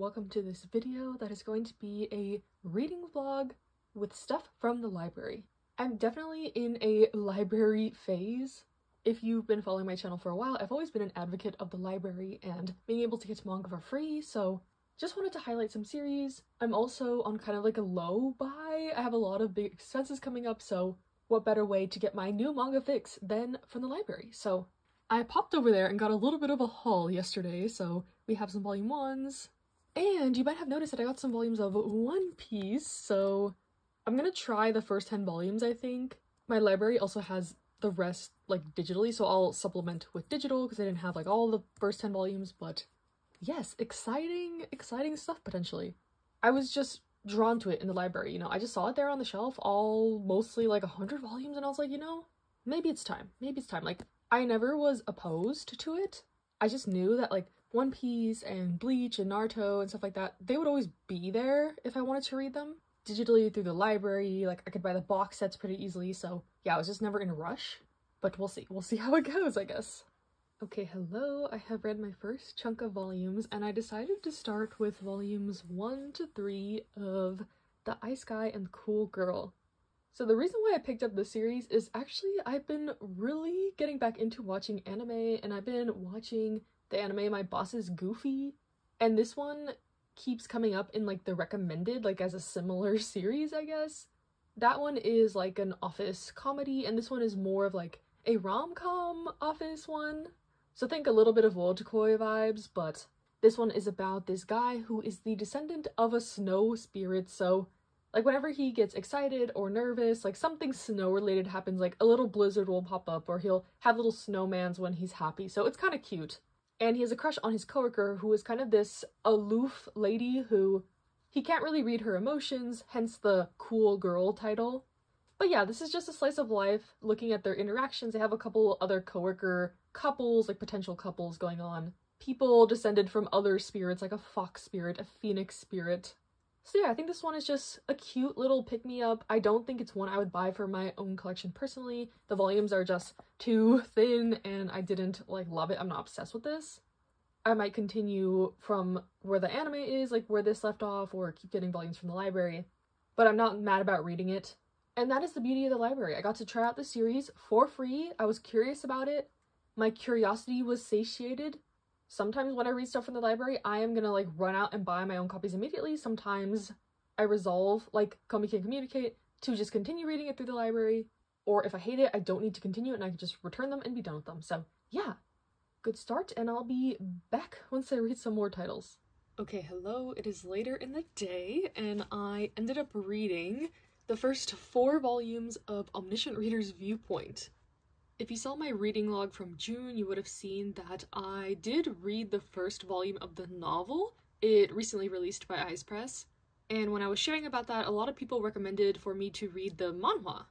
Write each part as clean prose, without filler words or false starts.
welcome to this video that is going to be a reading vlog with stuff from the library. I'm definitely in a library phase. If you've been following my channel for a while, I've always been an advocate of the library and being able to get manga for free, so just wanted to highlight some series. I'm also on kind of like a low buy. I have a lot of big expenses coming up, so what better way to get my new manga fix than from the library? So I popped over there and got a little bit of a haul yesterday, so we have some volume 1s. And you might have noticed that I got some volumes of One Piece, so I'm gonna try the first 10 volumes, I think. My library also has the rest, like, digitally, so I'll supplement with digital because I didn't have, like, all the first 10 volumes, but yes, exciting stuff, potentially. I was just drawn to it in the library, you know, I just saw it there on the shelf, all mostly, like, 100 volumes, and I was like, you know, maybe it's time, like, I never was opposed to it. I just knew that, like, One Piece and Bleach and Naruto and stuff like that, they would always be there if I wanted to read them. Digitally through the library, like, I could buy the box sets pretty easily, so yeah, I was just never in a rush. But we'll see how it goes, I guess. Okay, hello, I have read my first chunk of volumes, and I decided to start with volumes 1 to 3 of The Ice Guy and the Cool Girl. So the reason why I picked up this series is actually I've been really getting back into watching anime, and I've been watching the anime My Boss is Goofy, and this one keeps coming up in, like, the recommended, like, as a similar series, I guess. That one is like an office comedy, and this one is more of like a rom-com office one. So think a little bit of Wotakoi vibes, but this one is about this guy who is the descendant of a snow spirit, so like whenever he gets excited or nervous, like something snow related happens, like a little blizzard will pop up, or he'll have little snowmans when he's happy, so it's kind of cute. And he has a crush on his coworker, who is kind of this aloof lady who he can't really read her emotions, hence the Cool Girl title. But yeah, this is just a slice of life, looking at their interactions. They have a couple other coworker couples, like potential couples going on. People descended from other spirits, like a fox spirit, a phoenix spirit. So yeah, I think this one is just a cute little pick-me-up. I don't think it's one I would buy for my own collection personally. The volumes are just too thin, and I didn't, like, love it. I'm not obsessed with this. I might continue from where the anime is, like where this left off, or keep getting volumes from the library, but I'm not mad about reading it. And that is the beauty of the library. I got to try out the series for free. I was curious about it. My curiosity was satiated. Sometimes when I read stuff from the library, I am gonna, like, run out and buy my own copies immediately. Sometimes I resolve, like Komi Can Communicate, to just continue reading it through the library, or if I hate it, I don't need to continue it and I can just return them and be done with them. So yeah, good start, and I'll be back once I read some more titles. Okay, hello, it is later in the day, and I ended up reading the first 4 volumes of Omniscient Reader's Viewpoint. If you saw my reading log from June, you would have seen that I did read the first volume of the novel. It recently released by Ice Press, and when I was sharing about that, a lot of people recommended for me to read the manhwa.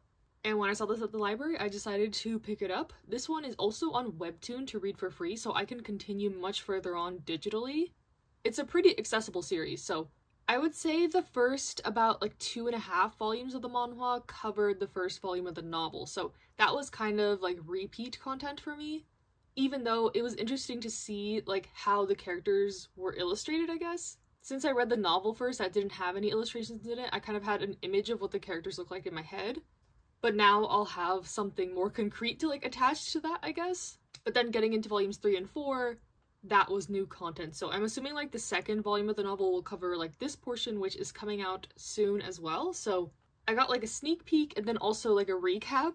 And when I saw this at the library, I decided to pick it up. This one is also on Webtoon to read for free, so I can continue much further on digitally. It's a pretty accessible series, so I would say the first about, like, 2.5 volumes of the manhwa covered the first volume of the novel, so that was kind of, like, repeat content for me. Even though it was interesting to see, like, how the characters were illustrated, I guess. Since I read the novel first that didn't have any illustrations in it, I kind of had an image of what the characters look like in my head. But now I'll have something more concrete to, like, attach to that, I guess. But then getting into volumes 3 and 4, that was new content. So I'm assuming, like, the second volume of the novel will cover, like, this portion, which is coming out soon as well. So I got, like, a sneak peek and then also, like, a recap,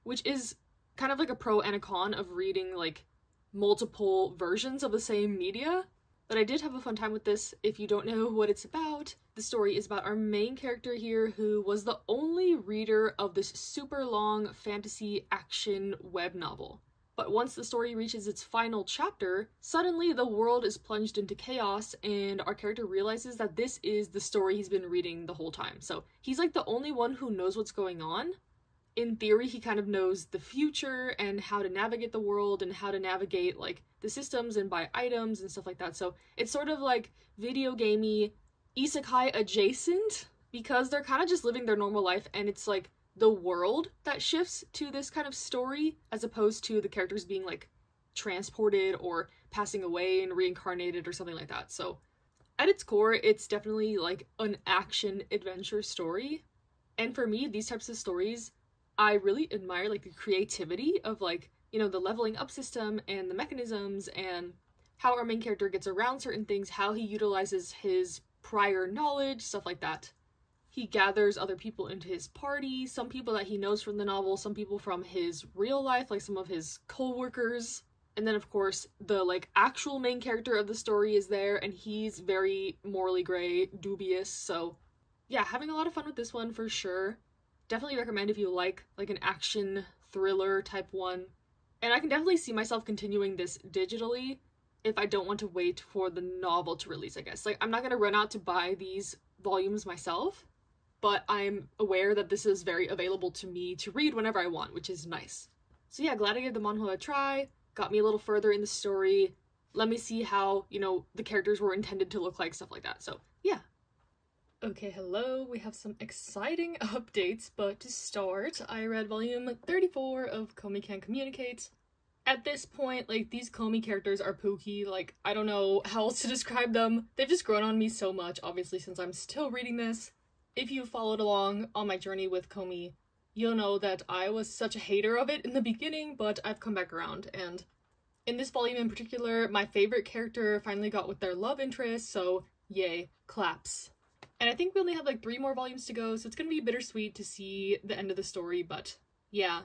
which is kind of like a pro and a con of reading, like, multiple versions of the same media. But I did have a fun time with this. If you don't know what it's about, the story is about our main character here, who was the only reader of this super long fantasy action web novel. But once the story reaches its final chapter, suddenly the world is plunged into chaos, and our character realizes that this is the story he's been reading the whole time. So he's, like, the only one who knows what's going on. In theory, he kind of knows the future and how to navigate the world and how to navigate, like, the systems and buy items and stuff like that. So it's sort of like video gamey, isekai adjacent, because they're kind of just living their normal life, and it's like the world that shifts to this kind of story as opposed to the characters being, like, transported or passing away and reincarnated or something like that. So At its core, it's definitely like an action adventure story. And for me, these types of stories, I really admire like the creativity of like, you know, the leveling up system and the mechanisms and how our main character gets around certain things, how he utilizes his prior knowledge, stuff like that. He gathers other people into his party, some people that he knows from the novel, some people from his real life, like some of his co-workers. And then of course, the like actual main character of the story is there, and he's very morally gray, dubious, so yeah, having a lot of fun with this one for sure. Definitely recommend if you like an action thriller type one. And I can definitely see myself continuing this digitally if I don't want to wait for the novel to release, I guess. Like, I'm not gonna run out to buy these volumes myself, but I'm aware that this is very available to me to read whenever I want, which is nice. So yeah, glad I gave the manhwa a try, got me a little further in the story, let me see how, you know, the characters were intended to look like, stuff like that, so yeah. Okay, hello, we have some exciting updates, but to start, I read volume 34 of Komi Can Communicate. At this point, like, these Komi characters are pooky, like, I don't know how else to describe them. They've just grown on me so much, obviously, since I'm still reading this. If you followed along on my journey with Komi, you'll know that I was such a hater of it in the beginning, but I've come back around, and in this volume in particular, my favorite character finally got with their love interest, so yay, claps. And I think we only have like 3 more volumes to go, so it's gonna be bittersweet to see the end of the story, but yeah.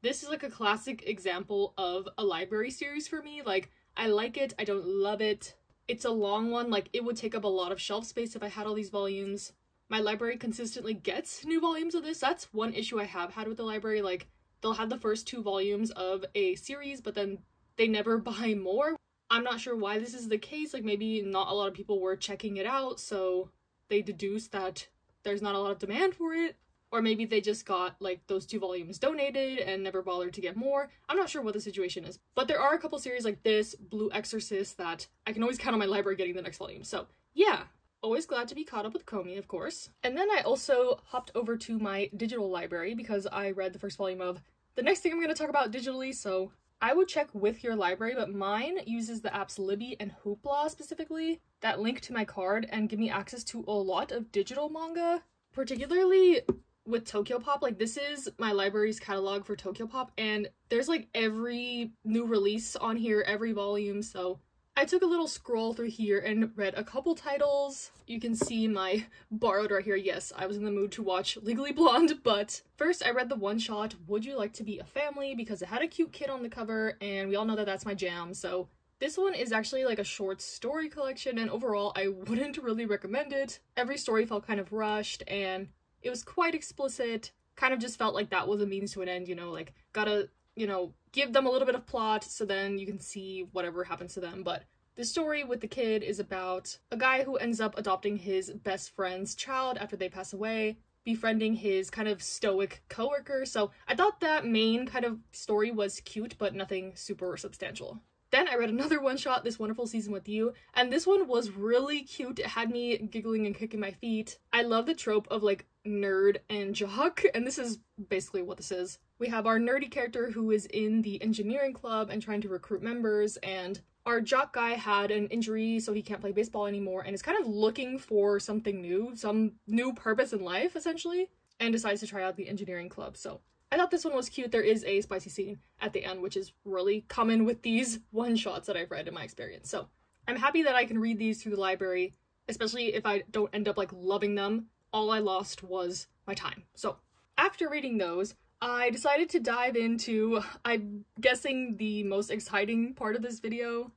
This is like a classic example of a library series for me. Like, I like it, I don't love it. It's a long one, like it would take up a lot of shelf space if I had all these volumes. My library consistently gets new volumes of this. That's one issue I have had with the library. Like, they'll have the first 2 volumes of a series, but then they never buy more. I'm not sure why this is the case. Like, maybe not a lot of people were checking it out, so they deduced that there's not a lot of demand for it. Or maybe they just got, like, those 2 volumes donated and never bothered to get more. I'm not sure what the situation is. But there are a couple series like this, Blue Exorcist, that I can always count on my library getting the next volume. So, yeah. Always glad to be caught up with Komi, of course. And then I also hopped over to my digital library because I read the first volume of the next thing I'm going to talk about digitally, so I would check with your library, but mine uses the apps Libby and Hoopla specifically that link to my card and give me access to a lot of digital manga, particularly with Tokyopop. Like, this is my library's catalog for Tokyopop, and there's like every new release on here, every volume, so I took a little scroll through here and read a couple titles. You can see my borrowed right here. Yes, I was in the mood to watch Legally Blonde, but first I read the one-shot Would You Like to Be a Family because it had a cute kid on the cover, and we all know that that's my jam, so this one is actually like a short story collection, and overall I wouldn't really recommend it. Every story felt kind of rushed, and it was quite explicit. Kind of just felt like that was a means to an end, you know, like, gotta, you know, give them a little bit of plot so then you can see whatever happens to them. But the story with the kid is about a guy who ends up adopting his best friend's child after they pass away, befriending his kind of stoic coworker. So I thought that main kind of story was cute, but nothing super substantial. Then I read another one-shot, This Wonderful Season with You, and this one was really cute. It had me giggling and kicking my feet. I love the trope of, like, nerd and jock, and this is basically what this is. We have our nerdy character who is in the engineering club and trying to recruit members, and our jock guy had an injury, so he can't play baseball anymore, and is kind of looking for something new, some new purpose in life, essentially, and decides to try out the engineering club, so I thought this one was cute. There is a spicy scene at the end, which is really common with these one-shots that I've read in my experience. So I'm happy that I can read these through the library, especially if I don't end up like loving them. All I lost was my time. So after reading those, I decided to dive into, I'm guessing, the most exciting part of this video,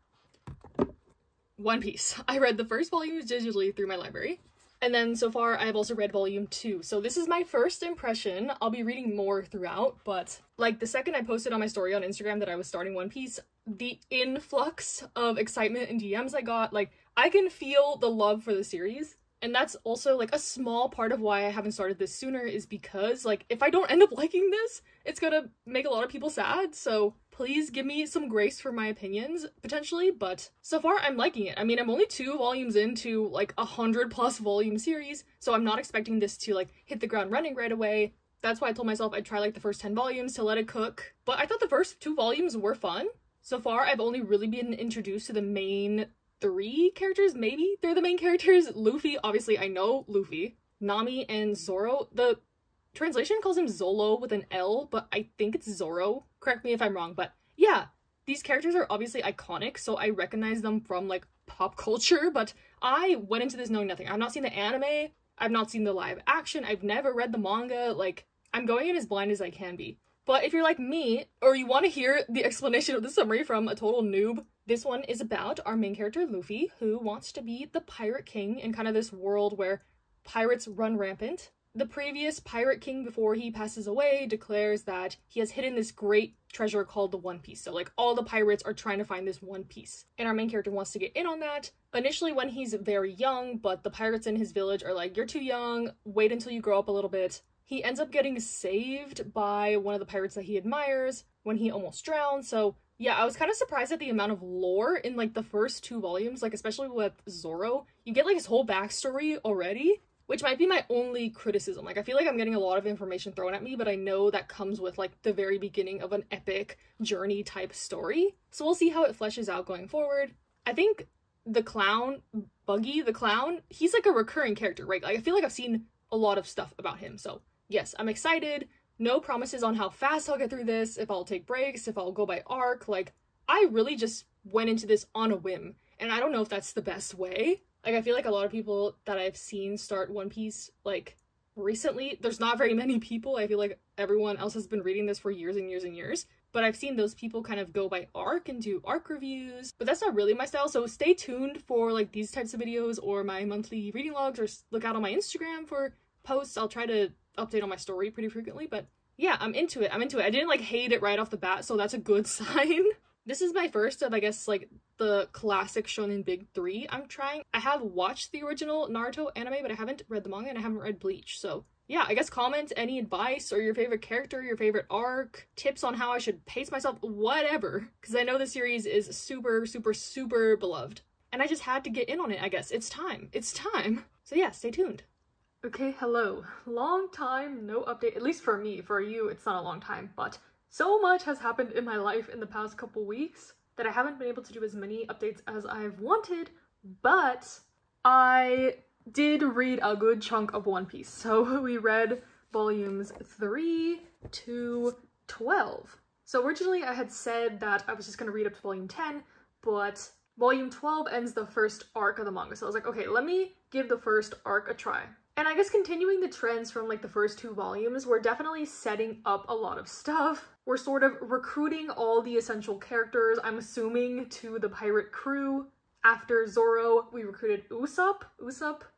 One Piece. I read the first volume digitally through my library. And then so far I've also read volume 2. So this is my first impression. I'll be reading more throughout, but like the second I posted on my story on Instagram that I was starting One Piece, the influx of excitement and DMs I got, like, I can feel the love for the series. And that's also like a small part of why I haven't started this sooner, is because like if I don't end up liking this, it's gonna make a lot of people sad. So please give me some grace for my opinions, potentially, but so far I'm liking it. I mean, I'm only 2 volumes into like 100+ volume series, so I'm not expecting this to like hit the ground running right away. That's why I told myself I'd try like the first 10 volumes to let it cook. But I thought the first 2 volumes were fun. So far I've only really been introduced to the main 3 characters, maybe they're the main characters. Luffy, obviously I know Luffy. Nami and Zoro. The translation calls him Zolo with an L, but I think it's Zoro. Correct me if I'm wrong, but yeah, these characters are obviously iconic, so I recognize them from like pop culture, but I went into this knowing nothing. I've not seen the anime, I've not seen the live action, I've never read the manga, like, I'm going in as blind as I can be. But if you're like me, or you want to hear the explanation of the summary from a total noob, this one is about our main character, Luffy, who wants to be the Pirate King in kind of this world where pirates run rampant. The previous Pirate King, before he passes away, declares that he has hidden this great treasure called the One Piece. So, like, all the pirates are trying to find this One Piece. And our main character wants to get in on that. Initially when he's very young, but the pirates in his village are like, you're too young, wait until you grow up a little bit. He ends up getting saved by one of the pirates that he admires when he almost drowns. So, yeah, I was kind of surprised at the amount of lore in, like, the first 2 volumes, like, especially with Zoro. You get, like, his whole backstory already, which might be my only criticism. Like, I feel like I'm getting a lot of information thrown at me, but I know that comes with, like, the very beginning of an epic journey type story. So we'll see how it fleshes out going forward. I think the clown, Buggy the clown, he's, like, a recurring character, right? Like, I feel like I've seen a lot of stuff about him, so yes, I'm excited. No promises on how fast I'll get through this, if I'll take breaks, if I'll go by arc. Like, I really just went into this on a whim, and I don't know if that's the best way. Like, I feel like a lot of people that I've seen start One Piece, like, recently, there's not very many people. I feel like everyone else has been reading this for years and years and years. But I've seen those people kind of go by arc and do arc reviews. But that's not really my style, so stay tuned for, like, these types of videos or my monthly reading logs, or look out on my Instagram for posts. I'll try to update on my story pretty frequently, but yeah, I'm into it. I didn't, like, hate it right off the bat, so that's a good sign. This is my first of, I guess, like, the classic shonen big 3 I'm trying. I have watched the original Naruto anime, but I haven't read the manga and I haven't read Bleach. So yeah, I guess comment any advice or your favorite character, your favorite arc, tips on how I should pace myself, whatever. Because I know the series is super, super, super beloved. And I just had to get in on it, I guess. It's time. It's time. So yeah, stay tuned. Okay, hello. Long time, no update. At least for me. For you, it's not a long time, but so much has happened in my life in the past couple weeks that I haven't been able to do as many updates as I've wanted, but I did read a good chunk of One Piece. So we read volumes 3 to 12. So originally I had said that I was just gonna read up to volume 10, but volume 12 ends the first arc of the manga. So I was like, okay, let me give the first arc a try. And I guess continuing the trends from, like, the first 2 volumes, we're definitely setting up a lot of stuff. We're sort of recruiting all the essential characters, I'm assuming, to the pirate crew. After Zoro, we recruited Usopp,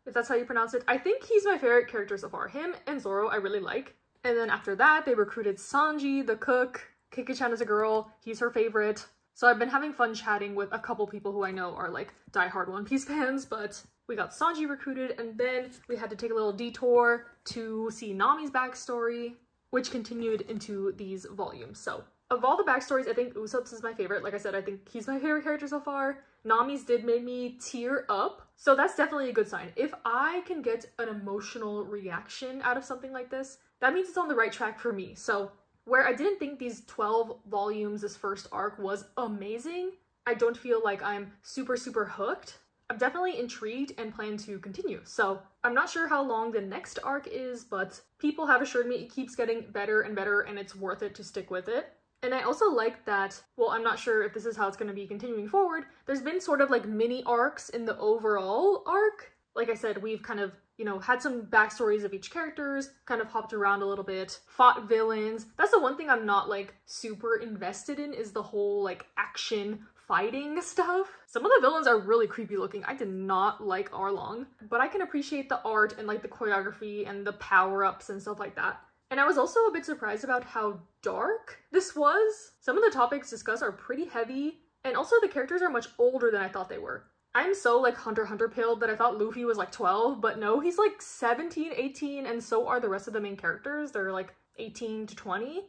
if that's how you pronounce it. I think he's my favorite character so far. Him and Zoro I really like. And then after that, they recruited Sanji, the cook. Kiki-chan is a girl, he's her favorite. So I've been having fun chatting with a couple people who I know are, like, diehard One Piece fans, but we got Sanji recruited, and then we had to take a little detour to see Nami's backstory, which continued into these volumes. So of all the backstories, I think Usopp's is my favorite. Like I said, I think he's my favorite character so far. Nami's did make me tear up, so that's definitely a good sign. If I can get an emotional reaction out of something like this, that means it's on the right track for me. So where I didn't think these 12 volumes, this first arc, was amazing, I don't feel like I'm super, super hooked. I'm definitely intrigued and plan to continue. So I'm not sure how long the next arc is, but people have assured me it keeps getting better and better and it's worth it to stick with it. And I also like that, well, I'm not sure if this is how it's going to be continuing forward, there's been sort of like mini arcs in the overall arc. Like I said, we've kind of, you know, had some backstories of each characters, kind of hopped around a little bit, fought villains. That's the one thing I'm not, like, super invested in, is the whole, like, action fighting stuff. Some of the villains are really creepy looking. I did not like Arlong, but I can appreciate the art and, like, the choreography and the power-ups and stuff like that. And I was also a bit surprised about how dark this was. Some of the topics discussed are pretty heavy, and also the characters are much older than I thought they were. I'm so, like, Hunter x Hunter pilled that I thought Luffy was like 12, but no, he's like 17, 18, and so are the rest of the main characters. They're like 18 to 20.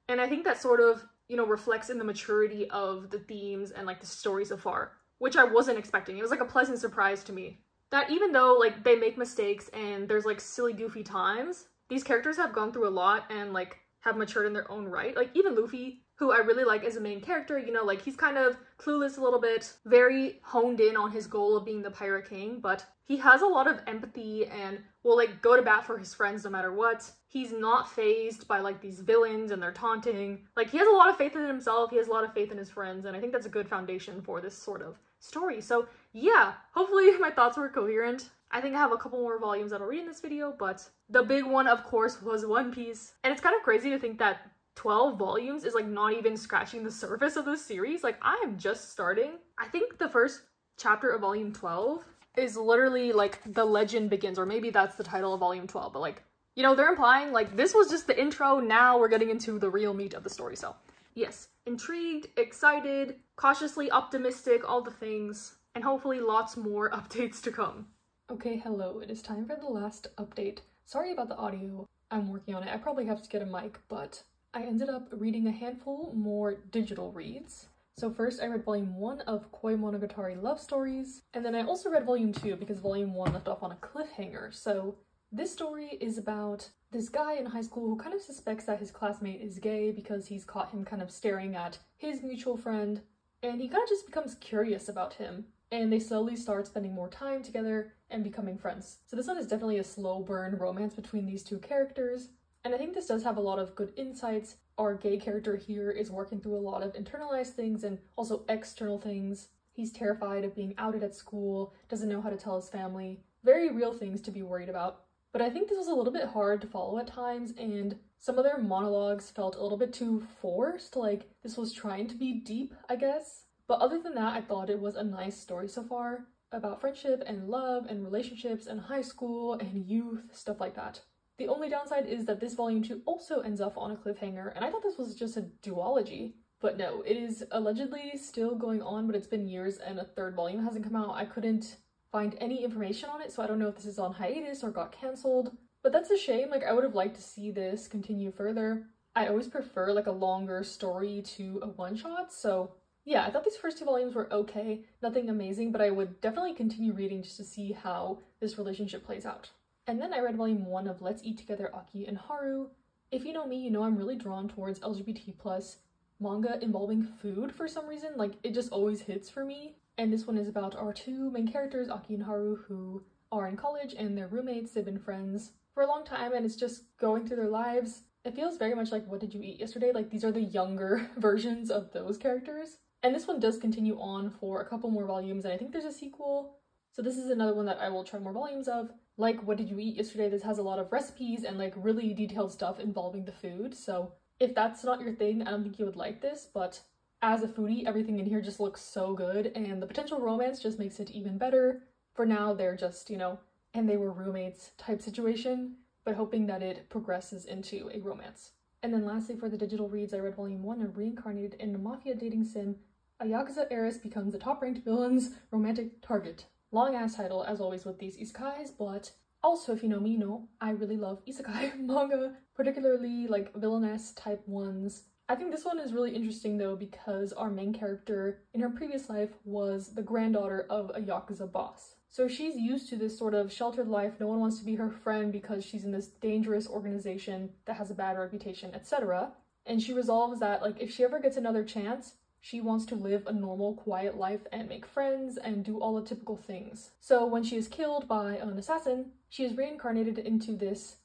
And I think that sort of, you know, reflects in the maturity of the themes and, like, the story so far, which I wasn't expecting. It was like a pleasant surprise to me. That even though, like, they make mistakes and there's, like, silly goofy times, these characters have gone through a lot and, like, have matured in their own right. Like, even Luffy, who I really like as a main character. You know, like he's kind of clueless a little bit, very honed in on his goal of being the Pirate King, but he has a lot of empathy and will like go to bat for his friends no matter what. He's not fazed by like these villains and their taunting. Like he has a lot of faith in himself, he has a lot of faith in his friends, and I think that's a good foundation for this sort of story. So yeah, hopefully my thoughts were coherent. I think I have a couple more volumes that I'll read in this video, but the big one, of course, was One Piece. And it's kind of crazy to think that 12 volumes is like not even scratching the surface of this series. Like I am just starting. I think the first chapter of volume 12 is literally like the legend begins, or maybe that's the title of volume 12, but like, you know, they're implying like this was just the intro, now we're getting into the real meat of the story. So yes, intrigued, excited, cautiously optimistic, all the things, and hopefully lots more updates to come. Okay, hello, it is time for the last update. Sorry about the audio, I'm working on it. I probably have to get a mic, but I ended up reading a handful more digital reads. So first I read volume 1 of Koi Monogatari Love Stories, and then I also read volume 2 because volume 1 left off on a cliffhanger. So this story is about this guy in high school who kind of suspects that his classmate is gay because he's caught him kind of staring at his mutual friend, and he kind of just becomes curious about him, and they slowly start spending more time together and becoming friends. So this one is definitely a slow burn romance between these two characters, and I think this does have a lot of good insights. Our gay character here is working through a lot of internalized things and also external things. He's terrified of being outed at school, doesn't know how to tell his family. Very real things to be worried about. But I think this was a little bit hard to follow at times, and some of their monologues felt a little bit too forced, like this was trying to be deep, I guess. But other than that, I thought it was a nice story so far about friendship and love and relationships and high school and youth, stuff like that. The only downside is that this volume 2 also ends off on a cliffhanger, and I thought this was just a duology. But no, it is allegedly still going on, but it's been years and a third volume hasn't come out. I couldn't find any information on it, so I don't know if this is on hiatus or got cancelled. But that's a shame, like I would have liked to see this continue further. I always prefer like a longer story to a one-shot, so yeah, I thought these first 2 volumes were okay, nothing amazing, but I would definitely continue reading just to see how this relationship plays out. And then I read volume 1 of Let's Eat Together Aki and Haru. If you know me, you know I'm really drawn towards LGBT+ manga involving food for some reason, like it just always hits for me. And this one is about our 2 main characters, Aki and Haru, who are in college and they're roommates. They've been friends for a long time and it's just going through their lives. It feels very much like What Did You Eat Yesterday? Like these are the younger versions of those characters. And this one does continue on for a couple more volumes, and I think there's a sequel. So this is another one that I will try more volumes of. Like What Did You Eat Yesterday? This has a lot of recipes and like really detailed stuff involving the food. So if that's not your thing, I don't think you would like this, but as a foodie, everything in here just looks so good, and the potential romance just makes it even better. For now, they're just, you know, and they were roommates type situation, but hoping that it progresses into a romance. And then lastly, for the digital reads, I read volume 1 of Reincarnated in a Mafia Dating Sim. A Yakuza heiress becomes the top-ranked villain's romantic target. Long-ass title, as always with these isekais, but also, if you know me, you know I really love isekai manga, particularly like villainess type ones. I think this one is really interesting though because our main character in her previous life was the granddaughter of a Yakuza boss. So she's used to this sort of sheltered life, no one wants to be her friend because she's in this dangerous organization that has a bad reputation, etc. And she resolves that like if she ever gets another chance, she wants to live a normal, quiet life and make friends and do all the typical things. So when she is killed by an assassin, she is reincarnated into this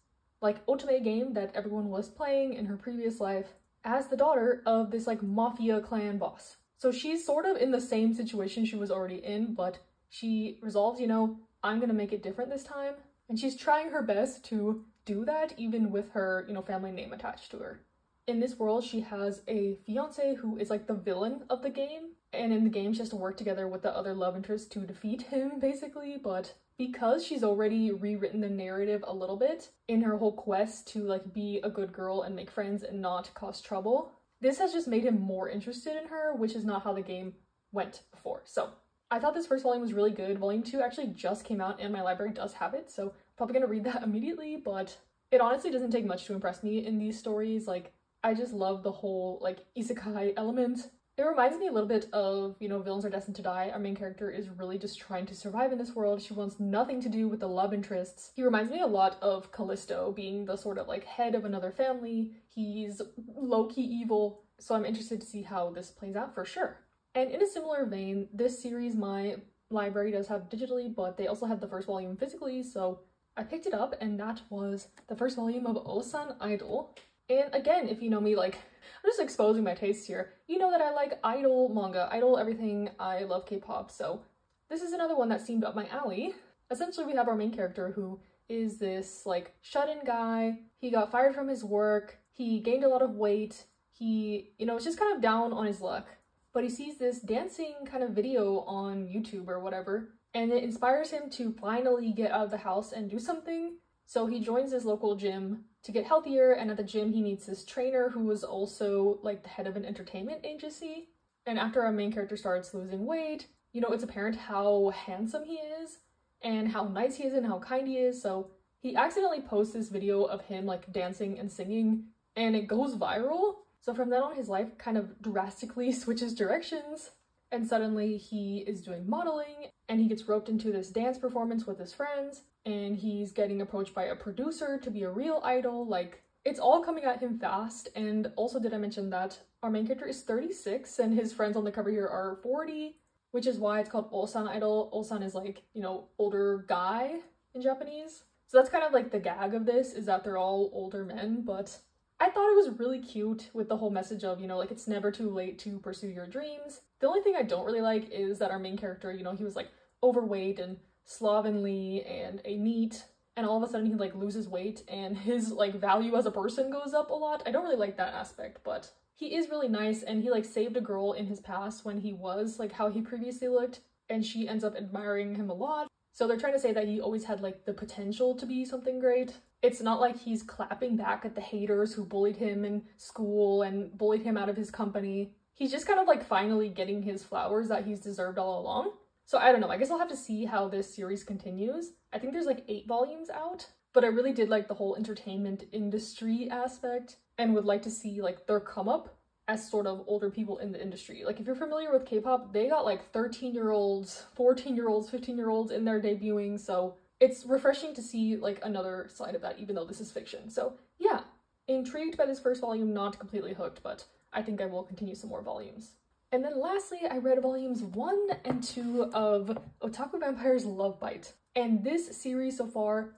like otome game that everyone was playing in her previous life as the daughter of this like mafia clan boss. So she's sort of in the same situation she was already in, but she resolves, you know, I'm gonna make it different this time. And she's trying her best to do that even with her, you know, family name attached to her. In this world, she has a fiance who is like the villain of the game, and in the game she has to work together with the other love interest to defeat him, basically. But because she's already rewritten the narrative a little bit in her whole quest to like be a good girl and make friends and not cause trouble, this has just made him more interested in her, which is not how the game went before. So I thought this first volume was really good. Volume 2 actually just came out and my library does have it, so probably gonna read that immediately, but it honestly doesn't take much to impress me in these stories. Like, I just love the whole, like, isekai element. It reminds me a little bit of, you know, Villains Are Destined to Die. Our main character is really just trying to survive in this world. She wants nothing to do with the love interests. He reminds me a lot of Callisto, being the sort of, like, head of another family. He's low-key evil. so I'm interested to see how this plays out for sure. And in a similar vein, this series my library does have digitally, but they also have the first volume physically, so I picked it up, and that was the first volume of Osan Idol. And again, if you know me, like, I'm just exposing my tastes here. You know that I like idol manga, idol everything. I love K-pop, so this is another one that seemed up my alley. Essentially, we have our main character who is this, like, shut-in guy. He got fired from his work. He gained a lot of weight. He, you know, is just kind of down on his luck. But he sees this dancing kind of video on YouTube or whatever, and it inspires him to finally get out of the house and do something. So he joins his local gym to get healthier, and at the gym he meets this trainer who is also like the head of an entertainment agency. And after our main character starts losing weight, you know, it's apparent how handsome he is and how nice he is and how kind he is. So he accidentally posts this video of him like dancing and singing, and it goes viral. So from then on, his life kind of drastically switches directions, and suddenly he is doing modeling, and he gets roped into this dance performance with his friends, and he's getting approached by a producer to be a real idol. Like, it's all coming at him fast. And also, did I mention that our main character is 36 and his friends on the cover here are 40, which is why it's called Osan Idol. Osan is like, you know, older guy in Japanese. So that's kind of like the gag of this, is that they're all older men, but I thought it was really cute with the whole message of, you know, like, it's never too late to pursue your dreams. The only thing I don't really like is that our main character, you know, he was like overweight and slovenly and a NEET, and all of a sudden he like loses weight and his like value as a person goes up a lot. I don't really like that aspect, but he is really nice, and he like saved a girl in his past when he was like how he previously looked, and she ends up admiring him a lot. So they're trying to say that he always had like the potential to be something great. It's not like he's clapping back at the haters who bullied him in school and bullied him out of his company. He's just kind of like finally getting his flowers that he's deserved all along. So I don't know, I guess I'll have to see how this series continues. I think there's like 8 volumes out, but I really did like the whole entertainment industry aspect and would like to see like their come up as sort of older people in the industry. Like, if you're familiar with K-pop, they got like 13-year-olds, 14-year-olds, 15-year-olds in there debuting, so it's refreshing to see like another side of that, even though this is fiction. So yeah, intrigued by this first volume, not completely hooked, but I think I will continue some more volumes. And then lastly, I read volumes 1 and 2 of Otaku Vampire's Love Bite. And this series so far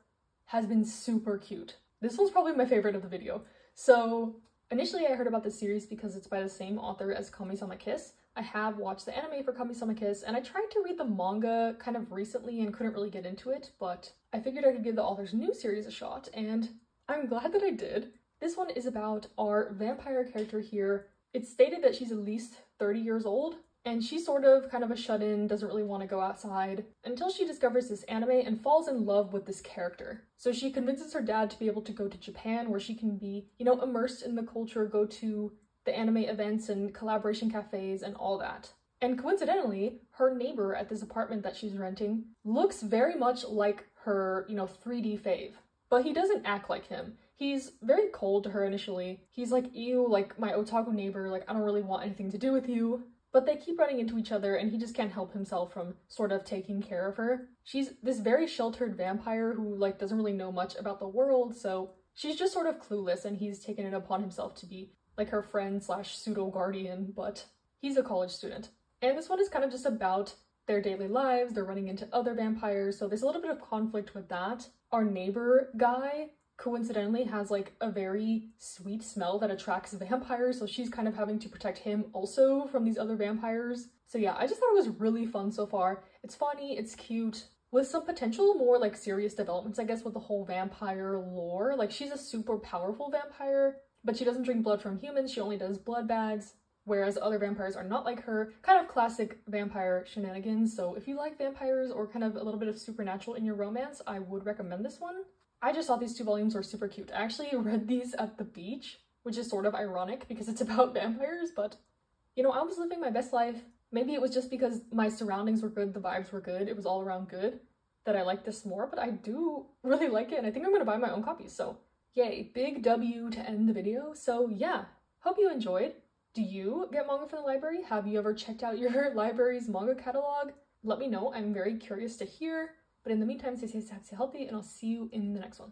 has been super cute. This one's probably my favorite of the video. So initially I heard about this series because it's by the same author as Kami-sama Kiss. I have watched the anime for Kami-sama Kiss, and I tried to read the manga kind of recently and couldn't really get into it, but I figured I could give the author's new series a shot, and I'm glad that I did. This one is about our vampire character here. It's stated that she's at least 30 years old, and she's sort of kind of a shut-in, doesn't really want to go outside, until she discovers this anime and falls in love with this character. So she convinces her dad to be able to go to Japan, where she can be, you know, immersed in the culture, go to the anime events and collaboration cafes and all that. And coincidentally, her neighbor at this apartment that she's renting looks very much like her, you know, 3D fave. But he doesn't act like him. He's very cold to her initially. He's like, ew, like my otaku neighbor, like I don't really want anything to do with you. But they keep running into each other, and he just can't help himself from sort of taking care of her. She's this very sheltered vampire who like doesn't really know much about the world, so she's just sort of clueless, and he's taken it upon himself to be like her friend slash pseudo guardian, but he's a college student. And this one is kind of just about their daily lives. They're running into other vampires, so there's a little bit of conflict with that. Our neighbor guy coincidentally has like a very sweet smell that attracts vampires, so she's kind of having to protect him also from these other vampires. So yeah, I just thought it was really fun so far. It's funny, it's cute, with some potential more like serious developments, I guess, with the whole vampire lore. Like, she's a super powerful vampire, but she doesn't drink blood from humans, she only does blood bags, whereas other vampires are not like her. Kind of classic vampire shenanigans, so if you like vampires or kind of a little bit of supernatural in your romance, I would recommend this one. I just thought these 2 volumes were super cute. I actually read these at the beach, which is sort of ironic because it's about vampires, but you know, I was living my best life. Maybe it was just because my surroundings were good, the vibes were good, it was all around good, that I like this more, but I do really like it, and I think I'm gonna buy my own copies, so yay, big W to end the video. So yeah, hope you enjoyed. Do you get manga from the library? Have you ever checked out your library's manga catalog? Let me know, I'm very curious to hear. But in the meantime, stay safe, stay healthy, and I'll see you in the next one.